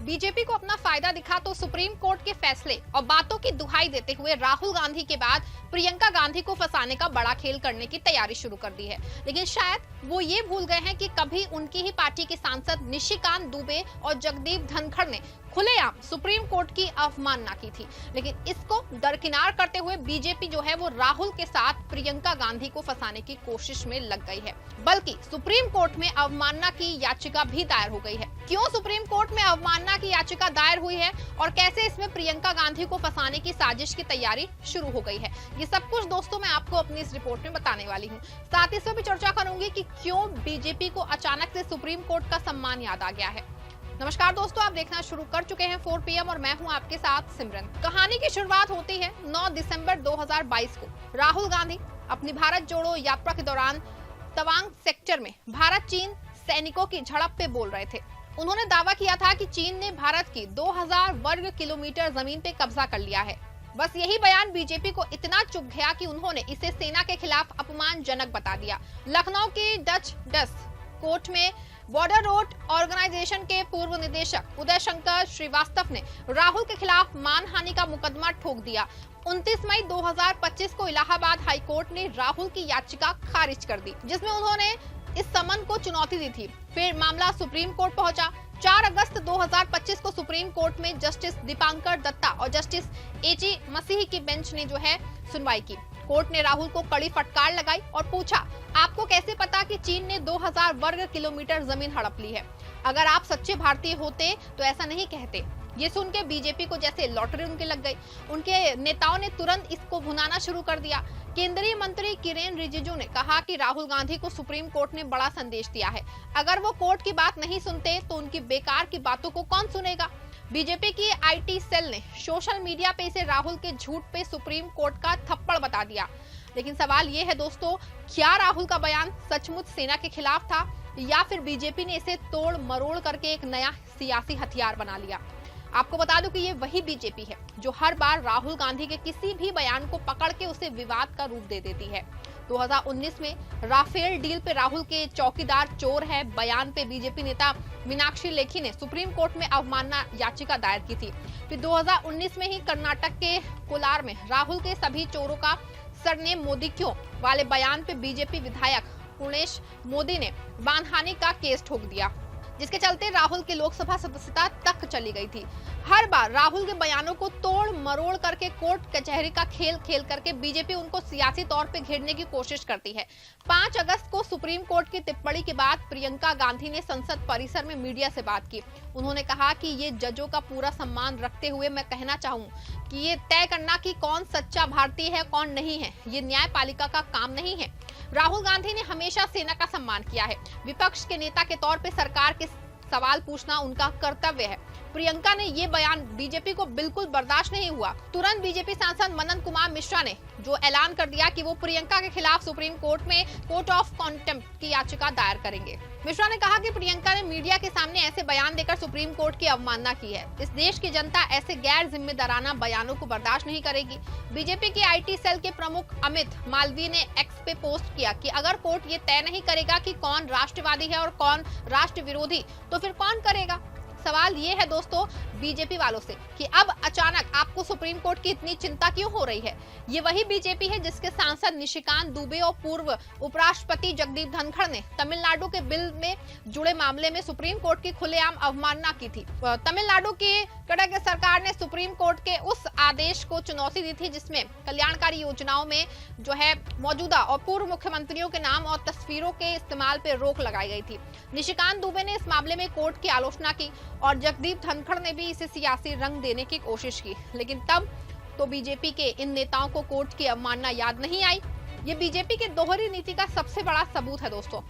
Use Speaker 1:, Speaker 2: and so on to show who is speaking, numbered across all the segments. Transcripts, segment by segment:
Speaker 1: BJP को अपना फायदा दिखा तो सुप्रीम कोर्ट के फैसले और बातों की दुहाई देते हुए राहुल गांधी के बाद प्रियंका गांधी को फंसाने का बड़ा खेल करने की तैयारी शुरू कर दी है। लेकिन शायद वो ये भूल गए हैं कि कभी उनकी ही पार्टी के सांसद निशिकांत दुबे और जगदीप धनखड़ ने खुलेआम सुप्रीम कोर्ट की अवमानना की थी। लेकिन इसको दरकिनार करते हुए बीजेपी जो है वो राहुल के साथ प्रियंका गांधी को फंसाने की कोशिश में लग गई है, बल्कि सुप्रीम कोर्ट में अवमानना की याचिका भी दायर हो गई है। क्यों सुप्रीम कोर्ट में अवमानना की याचिका दायर हुई है और कैसे इसमें प्रियंका गांधी को फंसाने की साजिश की तैयारी शुरू हो गई है, ये सब कुछ दोस्तों मैं आपको अपनी इस रिपोर्ट में बताने वाली हूँ। साथ ही इसमें भी चर्चा करूंगी कि क्यों बीजेपी को अचानक से सुप्रीम कोर्ट का सम्मान याद आ गया है। नमस्कार दोस्तों, आप देखना शुरू कर चुके हैं 4 PM और मैं हूं आपके साथ सिमरन। कहानी की शुरुआत होती है 9 दिसंबर 2022 को। राहुल गांधी अपनी भारत जोड़ो यात्रा के दौरान तवांग सेक्टर में भारत चीन सैनिकों की झड़प पे बोल रहे थे। उन्होंने दावा किया था कि चीन ने भारत की 2000 वर्ग किलोमीटर जमीन पे कब्जा कर लिया है। बस यही बयान बीजेपी को इतना चुभ गया कि उन्होंने इसे सेना के खिलाफ अपमानजनक बता दिया। लखनऊ के डच कोर्ट में बॉर्डर रोड ऑर्गेनाइजेशन के पूर्व निदेशक उदय शंकर श्रीवास्तव ने राहुल के खिलाफ मानहानि का मुकदमा ठोक दिया। 29 मई 2025 को इलाहाबाद हाई कोर्ट ने राहुल की याचिका खारिज कर दी, जिसमें उन्होंने इस समन को चुनौती दी थी। फिर मामला सुप्रीम कोर्ट पहुंचा। 4 अगस्त 2025 को सुप्रीम कोर्ट में जस्टिस दीपांकर दत्ता और जस्टिस AG मसीह की बेंच ने जो है सुनवाई की। कोर्ट ने राहुल को कड़ी फटकार लगाई और पूछा, आपको कैसे पता कि चीन ने 2000 वर्ग किलोमीटर जमीन हड़प ली है? अगर आप सच्चे भारतीय होते तो ऐसा नहीं कहते। ये सुन के बीजेपी को जैसे लॉटरी उनके लग गई। उनके नेताओं ने तुरंत इसको भुनाना शुरू कर दिया। केंद्रीय मंत्री किरेन रिजिजू ने कहा कि राहुल गांधी को सुप्रीम कोर्ट ने बड़ा संदेश दिया है। अगर वो कोर्ट की बात नहीं सुनते तो उनकी बेकार की बातों को कौन सुनेगा? बीजेपी की IT सेल ने सोशल मीडिया पे इसे राहुल के झूठ पे सुप्रीम कोर्ट का थप्पड़ बता दिया। लेकिन सवाल ये है दोस्तों, क्या राहुल का बयान सचमुच सेना के खिलाफ था या फिर बीजेपी ने इसे तोड़ मरोड़ करके एक नया सियासी हथियार बना लिया? आपको बता दूं कि ये वही बीजेपी है जो हर बार राहुल गांधी के किसी भी बयान को पकड़ के उसे विवाद का रूप दे देती है। 2019 में राफेल डील पे राहुल के चौकीदार चोर है बयान पे बीजेपी नेता मीनाक्षी लेखी ने सुप्रीम कोर्ट में अवमानना याचिका दायर की थी। फिर 2019 में ही कर्नाटक के कोलार में राहुल के सभी चोरों का सरनेम मोदी क्यों वाले बयान पे बीजेपी विधायक पुणेश मोदी ने मानहानि का केस ठोक दिया, जिसके चलते राहुल की लोकसभा सदस्यता तक चली गई थी। हर बार राहुल के बयानों को तोड़ मरोड़ करके कोर्ट कचहरी का खेल करके बीजेपी उनको सियासी तौर पे घेरने की कोशिश करती है। 5 अगस्त को सुप्रीम कोर्ट की टिप्पणी के बाद प्रियंका गांधी ने संसद परिसर में मीडिया से बात की। उन्होंने कहा कि ये जजों का पूरा सम्मान रखते हुए मैं कहना चाहूँ कि ये तय करना कि कौन सच्चा भारतीय है कौन नहीं है, ये न्यायपालिका का काम नहीं है। राहुल गांधी ने हमेशा सेना का सम्मान किया है। विपक्ष के नेता के तौर पे सरकार के सवाल पूछना उनका कर्तव्य है। प्रियंका ने ये बयान बीजेपी को बिल्कुल बर्दाश्त नहीं हुआ। तुरंत बीजेपी सांसद मनन कुमार मिश्रा ने जो ऐलान कर दिया कि वो प्रियंका के खिलाफ सुप्रीम कोर्ट में कोर्ट ऑफ कॉन्टेम्प्ट की याचिका दायर करेंगे। मिश्रा ने कहा कि प्रियंका ने मीडिया के सामने ऐसे बयान देकर सुप्रीम कोर्ट की अवमानना की है। इस देश की जनता ऐसे गैर जिम्मेदाराना बयानों को बर्दाश्त नहीं करेगी। बीजेपी की IT सेल के प्रमुख अमित मालवीय ने X पे पोस्ट किया कि अगर कोर्ट ये तय नहीं करेगा कि कौन राष्ट्रवादी है और कौन राष्ट्र विरोधी, तो फिर कौन करेगा? सवाल ये है दोस्तों बीजेपी वालों से कि अब अचानक आपको सुप्रीम कोर्ट की इतनी चिंता क्यों हो रही है? ये वही बीजेपी है जिसके सांसद निशिकांत दुबे और पूर्व उपराष्ट्रपति जगदीप धनखड़ ने तमिलनाडु के बिल में जुड़े मामले में सुप्रीम कोर्ट की खुलेआम अवमानना की थी। तमिलनाडु की कडक सरकार ने सुप्रीम कोर्ट के उस आदेश को चुनौती दी थी जिसमें कल्याणकारी योजनाओं में जो है मौजूदा और पूर्व मुख्यमंत्रियों के नाम और तस्वीरों के इस्तेमाल पर रोक लगाई गई थी। निशिकांत दुबे ने इस मामले में कोर्ट की आलोचना की और जगदीप धनखड़ ने भी इसे सियासी रंग देने की कोशिश की। लेकिन तब तो बीजेपी के इन नेताओं को कोर्ट की अवमानना याद नहीं आई। ये बीजेपी के दोहरी नीति का सबसे बड़ा सबूत है दोस्तों।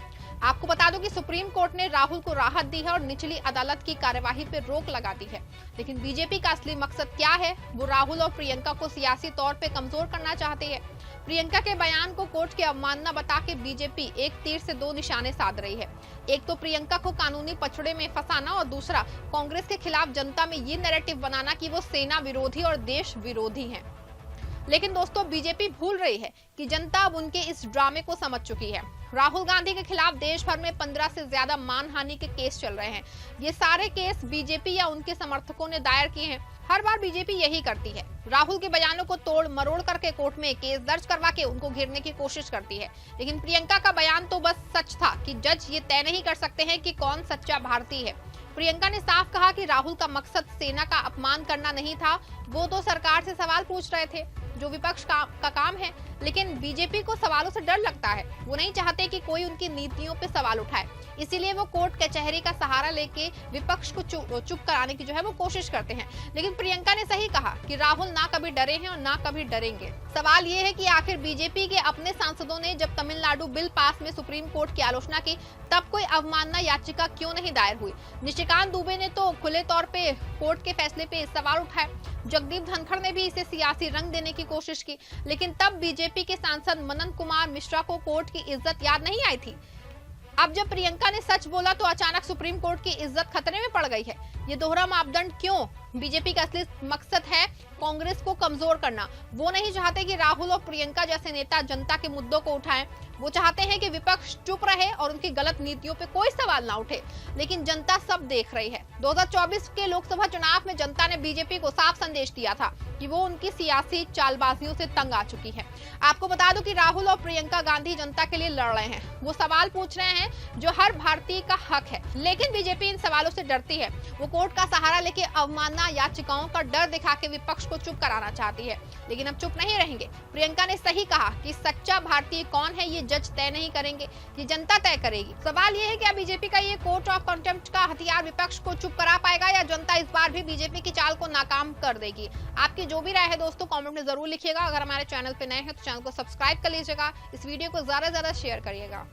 Speaker 1: आपको बता दूं कि सुप्रीम कोर्ट ने राहुल को राहत दी है और निचली अदालत की कार्यवाही पर रोक लगा दी है। लेकिन बीजेपी का असली मकसद क्या है? वो राहुल और प्रियंका को सियासी तौर पे कमजोर करना चाहते हैं। प्रियंका के बयान को कोर्ट की अवमानना बता के बीजेपी एक तीर से 2 निशाने साध रही है। एक तो प्रियंका को कानूनी पचड़े में फंसाना और दूसरा कांग्रेस के खिलाफ जनता में ये नैरेटिव बनाना कि वो सेना विरोधी और देश विरोधी हैं। लेकिन दोस्तों बीजेपी भूल रही है कि जनता अब उनके इस ड्रामे को समझ चुकी है। राहुल गांधी के खिलाफ देश भर में 15 से ज्यादा मानहानि के केस चल रहे हैं। ये सारे केस बीजेपी या उनके समर्थकों ने दायर किए हैं। हर बार बीजेपी यही करती है, राहुल के बयानों को तोड़ मरोड़ करके कोर्ट में केस दर्ज करवा के उनको घेरने की कोशिश करती है। लेकिन प्रियंका का बयान तो बस सच था कि जज ये तय नहीं कर सकते हैं कि कौन सच्चा भारतीय है। प्रियंका ने साफ कहा कि राहुल का मकसद सेना का अपमान करना नहीं था, वो तो सरकार से सवाल पूछ रहे थे, जो विपक्ष का काम है। लेकिन बीजेपी को सवालों से डर लगता है, वो नहीं चाहते कि कोई उनकी नीतियों पे सवाल उठाए, इसीलिए वो कोर्ट कचहरी का सहारा लेके विपक्ष को चुप कराने की वो कोशिश करते हैं। लेकिन प्रियंका ने सही कहा कि राहुल ना कभी डरे हैं और ना कभी डरेंगे। सवाल ये है कि आखिर बीजेपी के अपने सांसदों ने जब तमिलनाडु बिल पास में सुप्रीम कोर्ट की आलोचना की, तब कोई अवमानना याचिका क्यों नहीं दायर हुई? निशिकांत दुबे ने तो खुले तौर पे कोर्ट के फैसले पे सवाल उठाए, जगदीप धनखड़ ने भी इसे सियासी रंग देने की कोशिश की, लेकिन तब बीजेपी के सांसद मनन कुमार मिश्रा को कोर्ट की इज्जत याद नहीं आई थी। अब जब प्रियंका ने सच बोला तो अचानक सुप्रीम कोर्ट की इज्जत खतरे में पड़ गई है। ये दोहरा मापदंड क्यों? बीजेपी का असली मकसद है कांग्रेस को कमजोर करना। वो नहीं चाहते कि राहुल और प्रियंका जैसे नेता जनता के मुद्दों को उठाएं। वो चाहते हैं कि विपक्ष चुप रहे और उनकी गलत नीतियों पे कोई सवाल ना उठे। लेकिन जनता सब देख रही है। 2024 के लोकसभा चुनाव में जनता ने बीजेपी को साफ संदेश दिया था कि वो उनकी सियासी चालबाजियों से तंग आ चुकी है। आपको बता दूं कि राहुल और प्रियंका गांधी जनता के लिए लड़ रहे हैं। वो सवाल पूछ रहे हैं जो हर भारतीय का हक है, लेकिन बीजेपी इन सवालों से डरती है। वो कोर्ट का सहारा लेके अवमानना याचिकाओं का डर दिखा के विपक्ष को चुप कराना चाहती है, लेकिन अब चुप नहीं रहेंगे। प्रियंका ने सही कहा कि सच्चा भारतीय कौन है ये जज तय नहीं करेंगे, ये जनता तय करेगी। सवाल ये है कि बीजेपी का ये कोर्ट ऑफ कंटेम्प्ट का हथियार विपक्ष को चुप करा पाएगा या जनता इस बार भी बीजेपी की चाल को नाकाम कर देगी? आपकी जो भी राय है दोस्तों कमेंट में जरूर लिखिएगा। अगर हमारे चैनल पे नए हैं तो चैनल को सब्सक्राइब कर लीजिएगा, इस वीडियो को ज्यादा से ज्यादा शेयर करिएगा।